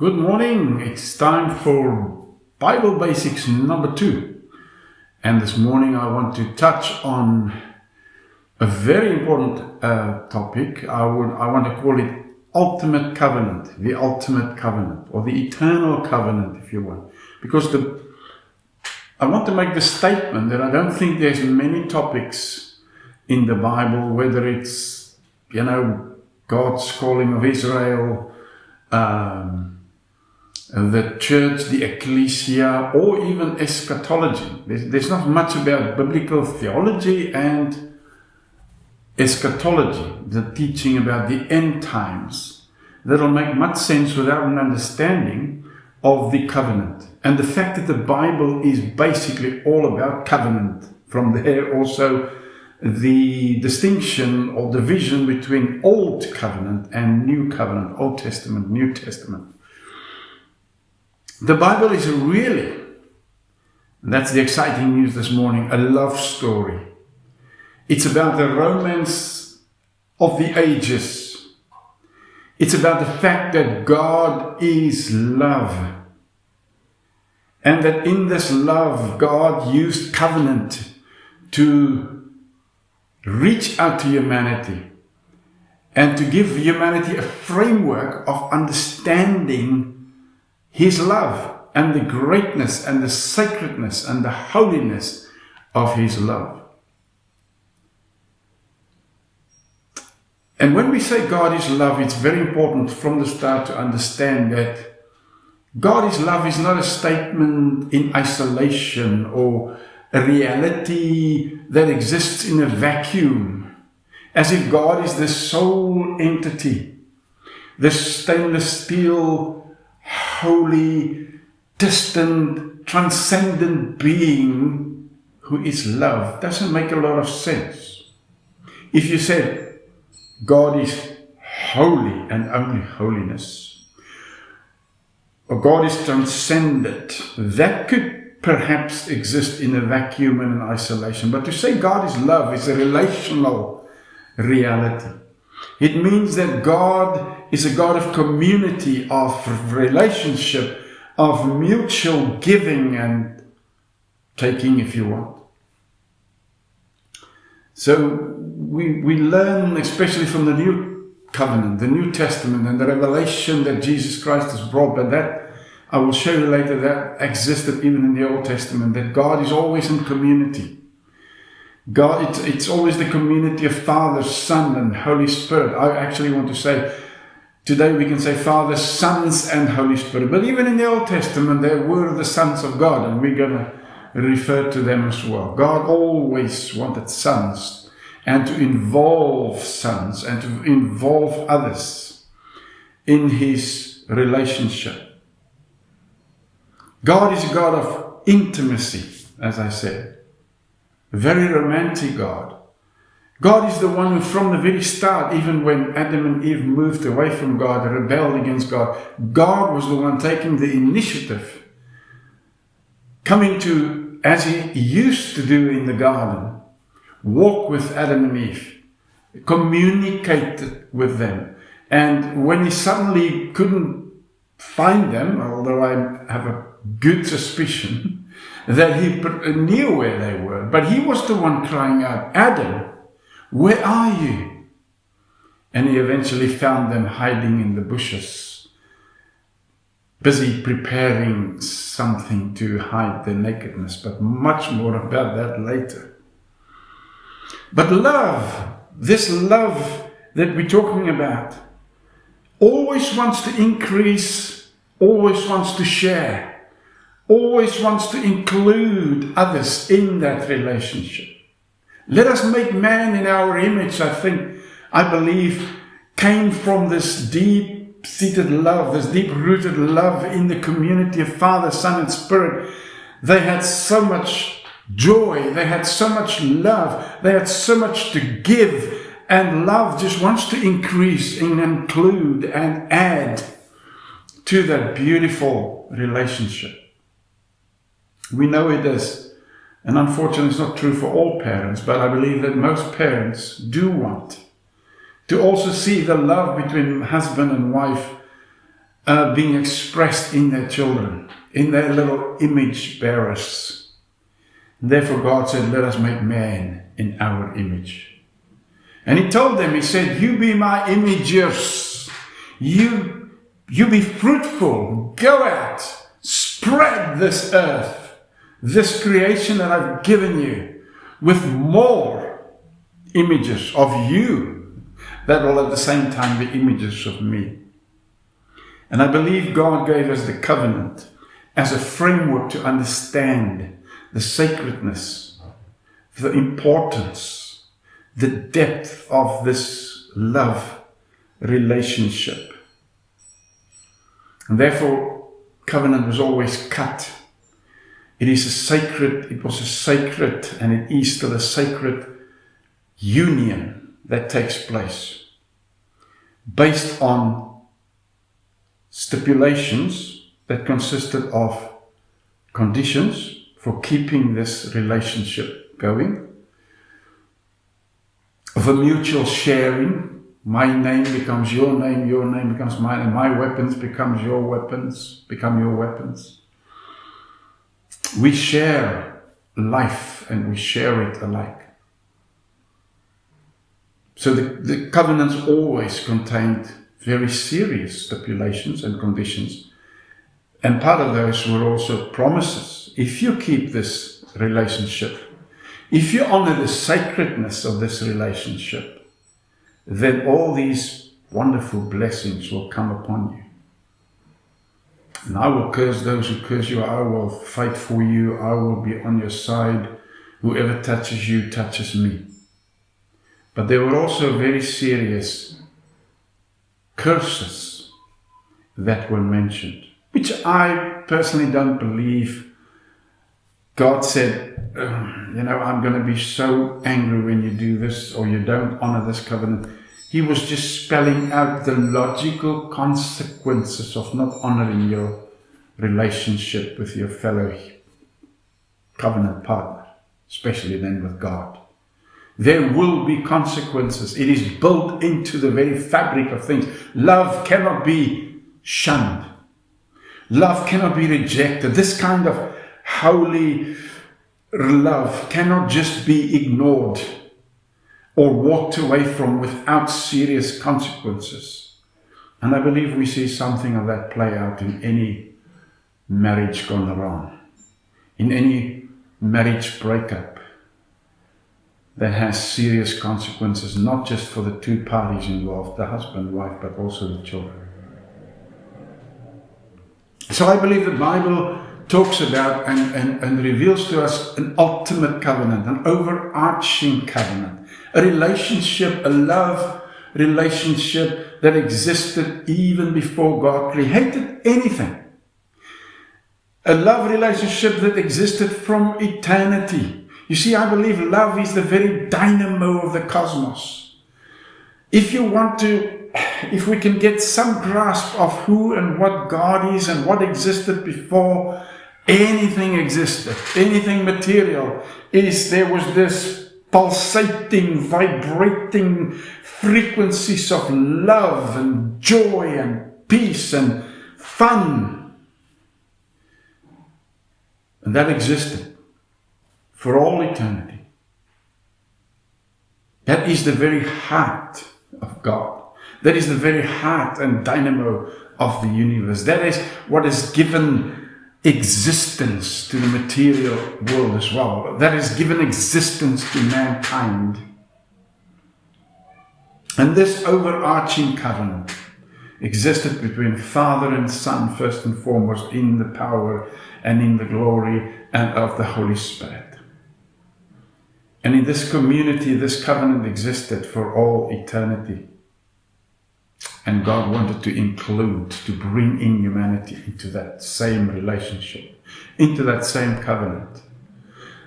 Good morning. It's time for Bible Basics number 2. And this morning I want to touch on a very important topic. I want to call it ultimate covenant, the ultimate covenant, or the eternal covenant, if you want. Because I want to make the statement that I don't think there's many topics in the Bible, whether it's, God's calling of Israel, the church, the ecclesia, or even eschatology. There's not much about biblical theology and eschatology, the teaching about the end times, that'll make much sense without an understanding of the covenant. And the fact that the Bible is basically all about covenant. From there also the distinction or division between Old Covenant and New Covenant, Old Testament, New Testament. The Bible is really, and that's the exciting news this morning, a love story. It's about the romance of the ages. It's about the fact that God is love. And that in this love, God used covenant to reach out to humanity and to give humanity a framework of understanding His love and the greatness and the sacredness and the holiness of His love. And when we say God is love, it's very important from the start to understand that God is love is not a statement in isolation or a reality that exists in a vacuum, as if God is the sole entity, the stainless steel, holy, distant, transcendent being who is love. Doesn't make a lot of sense. If you said God is holy and only holiness, or God is transcendent, that could perhaps exist in a vacuum and an isolation. But to say God is love is a relational reality. It means that God is a God of community, of relationship, of mutual giving and taking, if you want. So we learn, especially from the New Covenant, the New Testament, and the revelation that Jesus Christ has brought, but that I will show you later, that existed even in the Old Testament, that God is always in community. God, it's always the community of Father, Son, and Holy Spirit. I actually want to say, today we can say Father, Sons, and Holy Spirit. But even in the Old Testament, there were the sons of God, and we're going to refer to them as well. God always wanted sons, and to involve sons, and to involve others in His relationship. God is a God of intimacy, as I said. A very romantic God. God is the one who from the very start, even when Adam and Eve moved away from God, rebelled against God, God was the one taking the initiative, coming to, as He used to do in the garden, walk with Adam and Eve, communicate with them. And when He suddenly couldn't find them, although I have a good suspicion that He knew where they were, but He was the one crying out, Adam, where are you? And He eventually found them hiding in the bushes, busy preparing something to hide their nakedness, but much more about that later. But love, this love that we're talking about, always wants to increase, always wants to share, always wants to include others in that relationship. Let us make man in our image, I believe, came from this deep-seated love, this deep-rooted love in the community of Father, Son, and Spirit. They had so much joy, they had so much love, they had so much to give, and love just wants to increase and include and add to that beautiful relationship. We know it is, and unfortunately it's not true for all parents, but I believe that most parents do want to also see the love between husband and wife being expressed in their children, in their little image bearers. And therefore God said, let us make man in our image. And he told them, he said, you be my imagers. You be fruitful. Go out. Spread this earth, this creation that I've given you, with more images of you that will at the same time be images of me. And I believe God gave us the covenant as a framework to understand the sacredness, the importance, the depth of this love relationship. And therefore, covenant was always cut. It was a sacred, and it is still a sacred union that takes place based on stipulations that consisted of conditions for keeping this relationship going, of a mutual sharing. My name becomes your name becomes mine, and my weapons become your weapons. We share life and we share it alike. So the covenants always contained very serious stipulations and conditions. And part of those were also promises. If you keep this relationship, if you honor the sacredness of this relationship, then all these wonderful blessings will come upon you. And I will curse those who curse you. I will fight for you. I will be on your side. Whoever touches you touches me. But there were also very serious curses that were mentioned, which I personally don't believe. God said, I'm going to be so angry when you do this or you don't honor this covenant. He was just spelling out the logical consequences of not honoring your relationship with your fellow covenant partner, especially then with God. There will be consequences. It is built into the very fabric of things. Love cannot be shunned. Love cannot be rejected. This kind of holy love cannot just be ignored or walked away from without serious consequences. And I believe we see something of that play out in any marriage gone wrong, in any marriage breakup that has serious consequences, not just for the two parties involved, the husband, wife, but also the children. So I believe the Bible talks about and reveals to us an ultimate covenant, an overarching covenant, a relationship, a love relationship that existed even before God created anything. A love relationship that existed from eternity. You see, I believe love is the very dynamo of the cosmos. If we can get some grasp of who and what God is and what existed before anything existed, anything material, there was this pulsating, vibrating frequencies of love and joy and peace and fun. And that existed for all eternity. That is the very heart of God. That is the very heart and dynamo of the universe. That is what has given existence to the material world as well. That has given existence to mankind. And this overarching covenant existed between Father and Son, first and foremost, in the power and in the glory and of the Holy Spirit. And in this community, this covenant existed for all eternity. And God wanted to bring in humanity into that same relationship, into that same covenant.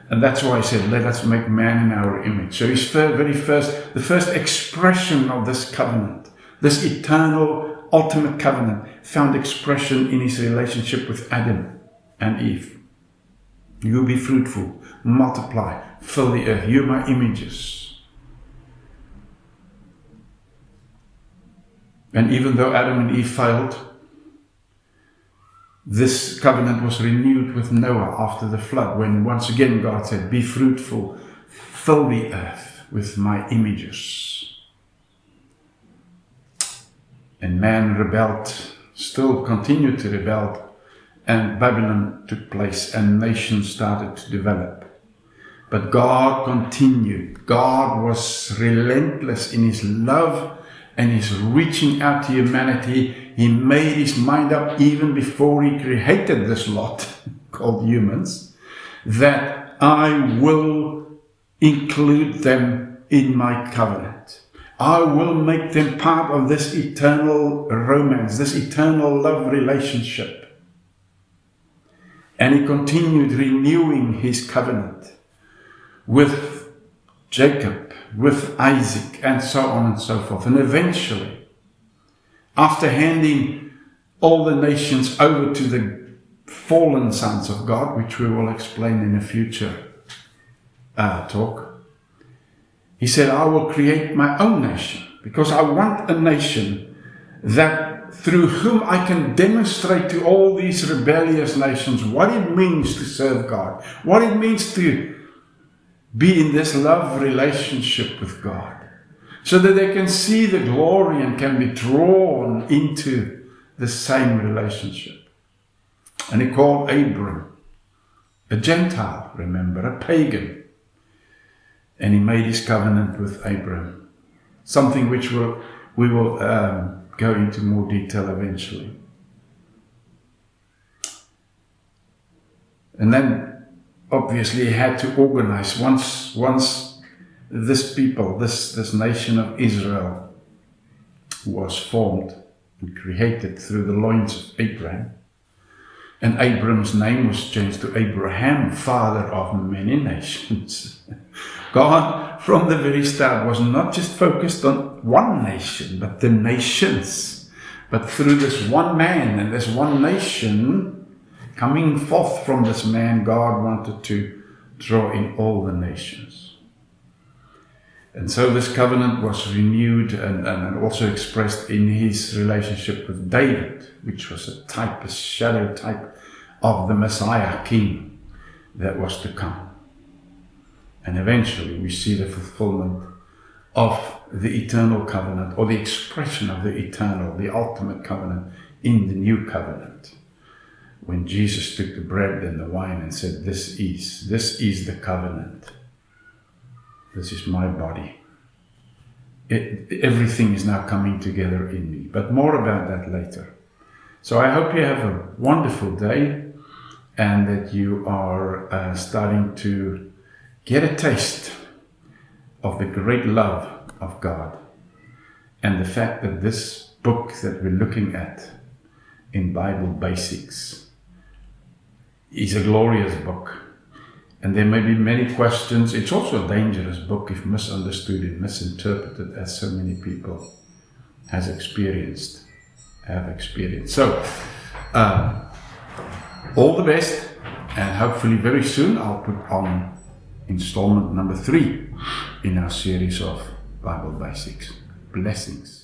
And that's why he said, let us make man in our image. So the first expression of this covenant, this eternal, ultimate covenant, found expression in his relationship with Adam and Eve. You will be fruitful, multiply, fill the earth. You are my images. And even though Adam and Eve failed, this covenant was renewed with Noah after the flood, when once again God said, "Be fruitful, fill the earth with my images." And man rebelled, still continued to rebel, and Babylon took place and nations started to develop. But God continued. God was relentless in his love and his reaching out to humanity. He made his mind up even before he created this lot called humans, that I will include them in my covenant. I will make them part of this eternal romance, this eternal love relationship. And he continued renewing his covenant with Jacob, with Isaac, and so on and so forth. And eventually, after handing all the nations over to the fallen sons of God, which we will explain in a future talk, he said, I will create my own nation, because I want a nation that through whom I can demonstrate to all these rebellious nations what it means to serve God, what it means to be in this love relationship with God, so that they can see the glory and can be drawn into the same relationship. And he called Abram, a Gentile, remember, a pagan. And he made his covenant with Abram, something which we will go into more detail eventually. And then obviously he had to organize, once this people, this nation of Israel was formed and created through the loins of Abraham, and Abram's name was changed to Abraham, father of many nations. God, from the very start, was not just focused on one nation, but the nations. But through this one man and this one nation, coming forth from this man, God wanted to draw in all the nations. And so this covenant was renewed and also expressed in his relationship with David, which was a type, a shadow type of the Messiah King that was to come. And eventually we see the fulfillment of the eternal covenant, or the expression of the eternal, the ultimate covenant in the new covenant. When Jesus took the bread and the wine and said, this is the covenant. This is my body. Everything is now coming together in me. But more about that later. So I hope you have a wonderful day, and that you are starting to get a taste of the great love of God, and the fact that this book that we're looking at in Bible Basics is a glorious book. And there may be many questions. It's also a dangerous book if misunderstood and misinterpreted, as so many people have experienced. So, all the best, and hopefully very soon I'll put on installment number 3 in our series of Bible Basics. Blessings.